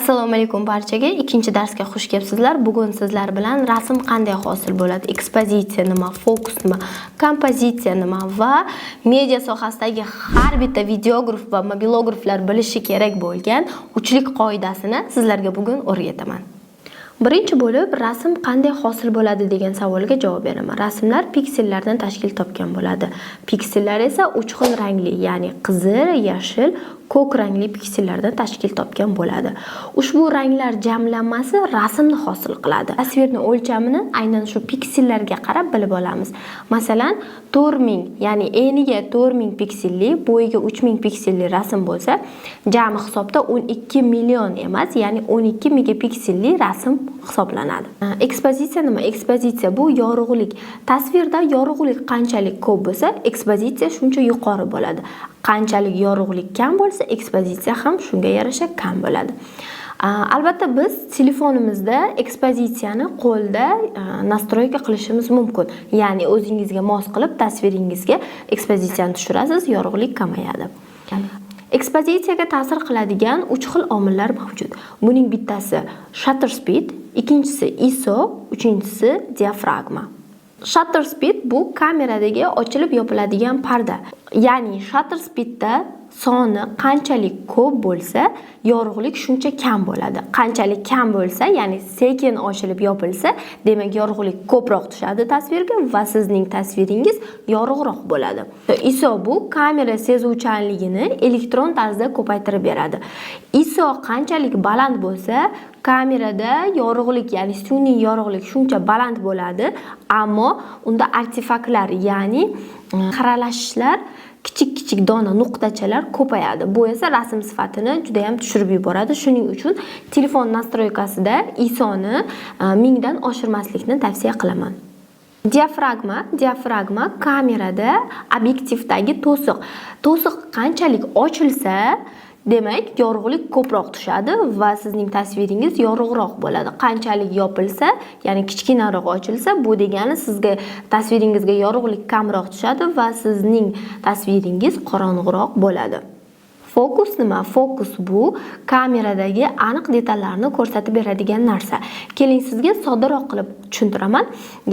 Assalomu alaykum barchaga. Ikkinchi darsga xush kelibsizlar. Bugun sizlar bilan rasm qanday hosil bo'ladi, ekspozitsiya nima, fokus nima, kompozitsiya nima va media sohasidagi har bitta videograf va mobilograflar bilishi kerak bo'lgan uchlik qoidasini sizlarga bugun o'rgataman. Birinchi bo'lib rasm qanday hosil bo'ladi degan savolga javob beraman. Rasmlar piksellardan tashkil topgan bo'ladi. Piksellar esa uch xil rangli, ya'ni qizil, yashil, ko'k rangli piksellardan tashkil topgan bo'ladi. Ushbu ranglar jamlanmasi rasmni hosil qiladi. Tasvirning o'lchamini aynan shu piksellarga qarab bilib olamiz. Masalan, 4000, ya'ni eniga 4000 pikselli, bo'yiga 3000 pikselli rasm bo'lsa, jami hisobda 12 million emas, ya'ni 12 megapikselli rasm hisoblanadi. Ekspozitsiya nima? Ekspozitsiya bu yorug'lik. Tasvirda yorug'lik qanchalik ko'p bo'lsa, ekspozitsiya shuncha yuqori bo'ladi. Qanchalik yorug'lik kam bo'lsa, ekspozitsiya ham shunga yarasha kam bo'ladi. Albatta biz telefonimizda ekspozitsiyani qo'lda nastroyka qilishimiz mumkin. Ya'ni o'zingizga mos qilib tasviringizga ekspozitsiyani tushirasiz, yorug'lik kamayadi. Ekspozitsiyaga ta'sir qiladigan 3 xil omillar mavjud. Buning bittasi shutter speed, ikkinchisi ISO, uchinchisi diafragma. Shutter speed bu kameradagi ochilib yopiladigan parda. Ya'ni shutter speedda soni qanchalik ko'p bo'lsa, yorug'lik shuncha kam bo'ladi. Qanchalik kam bo'lsa, ya'ni sekin ochilib yopilsa, demak yorug'lik ko'proq tushadi tasvirga va sizning tasviringiz yorug'roq bo'ladi. ISO bu kamera sezuvchanligini elektron tarzda ko'paytirib beradi. ISO qanchalik baland bo'lsa, kamerada yorug'lik, ya'ni sun'iy yorug'lik shuncha baland bo'ladi, ammo unda artefaktlar, ya'ni xiralashishlar, kichik dona nuqtachalar ko'payadi. Bu esa rasm sifatini juda ham tushirib yuboradi. Shuning uchun telefon nastroykasida ISOni 1000 dan oshirmaslikni tavsiya qilaman. Diafragma kamerada obyektivdagi to'siq. To'siq qanchalik ochilsa, demak yorug'lik ko'proq tushadi va sizning tasviringiz yorug'roq bo'ladi. Qanchalik yopilsa, ya'ni kichkinaroq ochilsa, bu degani sizga tasviringizga yorug'lik kamroq tushadi va sizning tasviringiz qorong'uroq bo'ladi. Fokus nima? Fokus bu kameradagi aniq detallarni ko'rsatib beradigan narsa. Keling sizga soddaroq qilib tushuntiraman.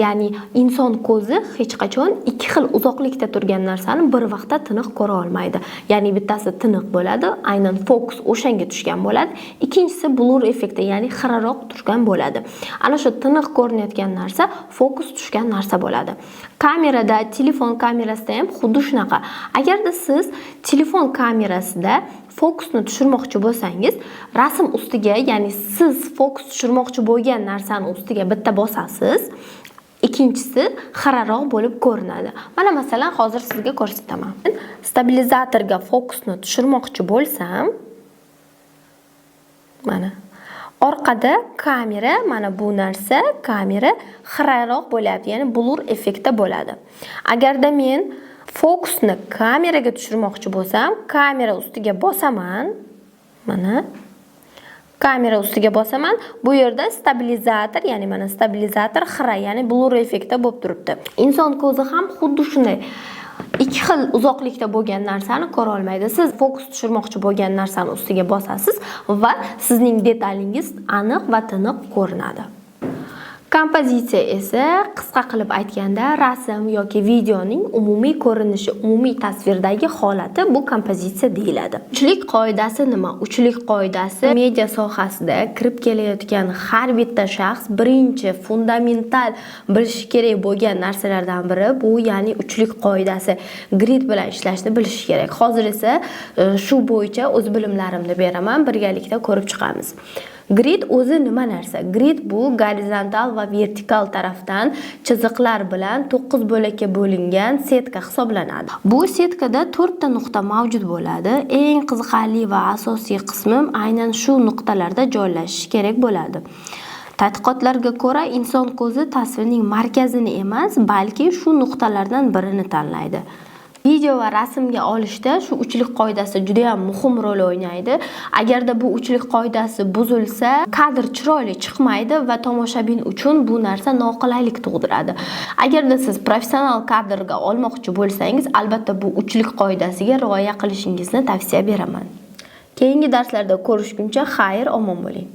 Ya'ni inson ko'zi hech qachon ikki xil uzoqlikda turgan narsani bir vaqtda tiniq ko'ra olmaydi. Ya'ni bittasi tiniq bo'ladi, aynan fokus o'shanga tushgan bo'ladi. Ikkinchisi blur effekti, ya'ni xiraroq turgan bo'ladi. Ana shu tiniq ko'rinayotgan narsa fokus tushgan narsa bo'ladi. Kamerada, telefon kamerasida ham xuddi shunaqa. Agarda siz telefon kamerasida fokusni tushirmoqchi bo'lsangiz, rasm ustiga, ya'ni siz fokus tushirmoqchi bo'lgan narsani ustiga bitta bosasiz, ikkinchisi xiraroq bo'lib ko'rinadi. Mana masalan, hozir sizga ko'rsataman. Stabilizatorga fokusni tushirmoqchi bo'lsam, mana orqada kamera, mana bu narsa kamera xiraroq bo'lyapti, ya'ni blur effekti bo'ladi. Agarda men fokusni kameraga tushirmoqchi bo'lsam, kamera ustiga bosaman. Mana kamera ustiga bosaman. Bu yerda stabilizator, ya'ni mana stabilizator xira, ya'ni blur effekti bo'lib turibdi. Inson ko'zi ham xuddi shunday ikki xil uzoqlikda bo'lgan narsani ko'ra olmaydi. Siz fokus tushirmoqchi bo'lgan narsani ustiga bosasiz va sizning detalingiz aniq va tiniq ko'rinadi. Kompozitsiya esa qisqa qilib aytganda rasm yoki videoning umumiy ko'rinishi, umumiy tasvirdagi holati bu kompozitsiya deyiladi. Uchlik qoidasi nima? Uchlik qoidasi media sohasida kirib kelayotgan har bitta shaxs birinchi fundamental bilishi kerak bo'lgan narsalardan biri bu, ya'ni uchlik qoidasi. Grid bilan ishlashni bilish kerak. Hozir esa shu bo'yicha o'z bilimlarimni beraman, birgalikda ko'rib chiqamiz. Grid o'zi nima narsa? Grid bu gorizontal va vertikal tarafdan chiziqlar bilan 9 bo'lakka bo'lingan setka hisoblanadi. Bu setkada 4 ta nuqta mavjud bo'ladi. Eng qiziqarli va asosiy qismi aynan shu nuqtalarda joylashishi kerak bo'ladi. Tadqiqotlarga ko'ra, inson ko'zi tasvirning markazini emas, balki shu nuqtalardan birini tanlaydi. Video va rasmga olishda shu uchlik qoidasi juda ham muhim rol o'ynaydi. Agarda bu uchlik qoidasi buzilsa, kadr chiroyli chiqmaydi va tomoshabin uchun bu narsa noqulaylik tug'diradi. Agarda siz professional kadrga olmoqchi bo'lsangiz, albatta bu uchlik qoidasiga rioya qilishingizni tavsiya beraman. Keyingi darslarda ko'rishguncha xayr, omon bo'ling.